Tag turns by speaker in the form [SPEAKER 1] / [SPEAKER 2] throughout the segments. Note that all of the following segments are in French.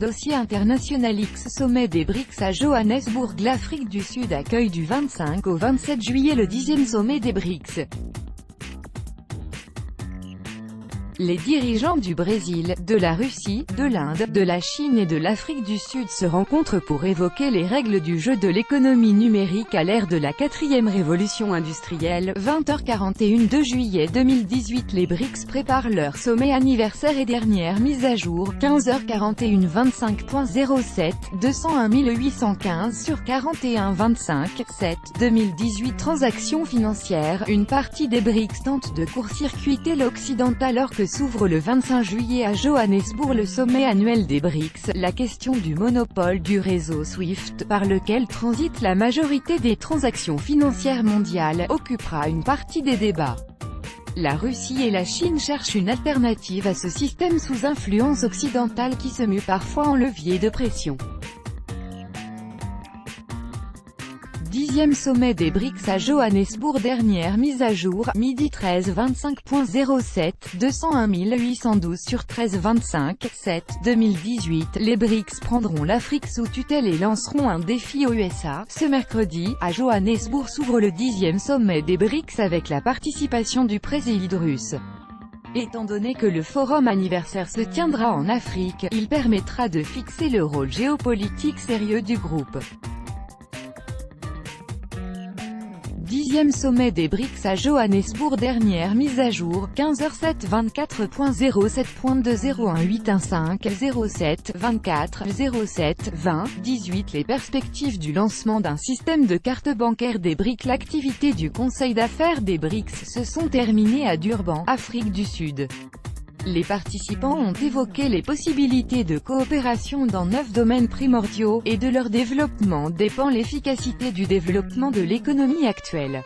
[SPEAKER 1] Dossier international X sommet des BRICS à Johannesburg. L'Afrique du Sud accueille du 25 au 27 juillet le 10e sommet des BRICS. Les dirigeants du Brésil, de la Russie, de l'Inde, de la Chine et de l'Afrique du Sud se rencontrent pour évoquer les règles du jeu de l'économie numérique à l'ère de la 4e révolution industrielle. 20h41 2 juillet 2018. Les BRICS préparent leur sommet anniversaire et dernière mise à jour. 15h41 25.07 201 815 sur 41 25 7 2018. Transactions financières. Une partie des BRICS tente de court-circuiter l'Occident alors que s'ouvre le 25 juillet à Johannesburg le sommet annuel des BRICS. La question du monopole du réseau SWIFT, par lequel transite la majorité des transactions financières mondiales, occupera une partie des débats. La Russie et la Chine cherchent une alternative à ce système sous influence occidentale qui se mue parfois en levier de pression. 10e sommet des BRICS à Johannesburg. Dernière mise à jour, midi 13 25.07 201 812 sur 13 25 7 2018. Les BRICS prendront l'Afrique sous tutelle et lanceront un défi aux USA. Ce mercredi, à Johannesburg s'ouvre le 10e sommet des BRICS avec la participation du président russe. Étant donné que le forum anniversaire se tiendra en Afrique, il permettra de fixer le rôle géopolitique sérieux du groupe. 10e sommet des BRICS à Johannesburg. Dernière mise à jour, 15h07 24.07.201815 07 24 07 20 18. Les perspectives du lancement d'un système de carte bancaire des BRICS. L'activité du Conseil d'affaires des BRICS se sont terminées à Durban, Afrique du Sud. Les participants ont évoqué les possibilités de coopération dans 9 domaines primordiaux, et de leur développement dépend l'efficacité du développement de l'économie actuelle.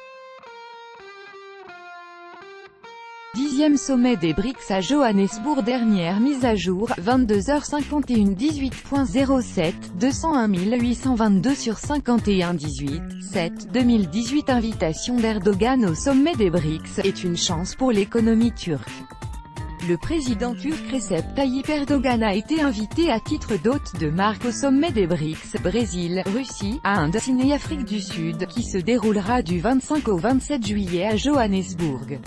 [SPEAKER 1] 10e sommet des BRICS à Johannesburg. Dernière mise à jour, 22h51 18.07 201 822 sur 51 18 7 2018. Invitation d'Erdogan au sommet des BRICS est une chance pour l'économie turque. Le président turc Recep Tayyip Erdogan a été invité à titre d'hôte de marque au sommet des BRICS, Brésil, Russie, Inde, Chine et Afrique du Sud, qui se déroulera du 25 au 27 juillet à Johannesburg.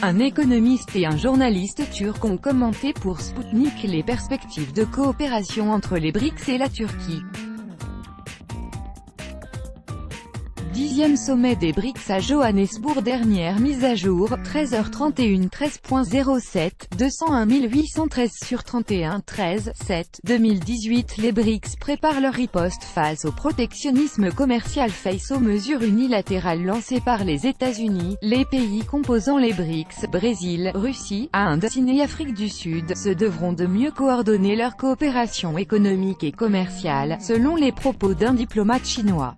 [SPEAKER 1] Un économiste et un journaliste turc ont commenté pour Sputnik les perspectives de coopération entre les BRICS et la Turquie. 10e sommet des BRICS à Johannesburg. Dernière mise à jour, 13h31 13.07 201 813 sur 31 13 7 2018. Les BRICS préparent leur riposte face au protectionnisme commercial face aux mesures unilatérales lancées par les États-Unis. Les pays composant les BRICS, Brésil, Russie, Inde, Chine et Afrique du Sud, se devront de mieux coordonner leur coopération économique et commerciale, selon les propos d'un diplomate chinois.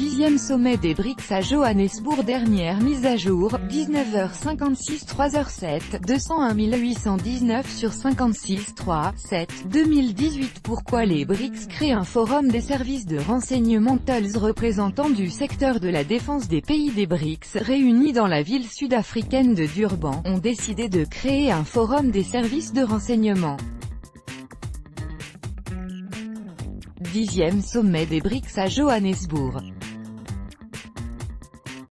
[SPEAKER 1] 10e sommet des BRICS à Johannesburg. Dernière mise à jour, 19h56 3h07 201 819 sur 56 3 7 2018. Pourquoi les BRICS créent un forum des services de renseignement? Tels représentants du secteur de la défense des pays des BRICS, réunis dans la ville sud-africaine de Durban, ont décidé de créer un forum des services de renseignement. 10e sommet des BRICS à Johannesburg.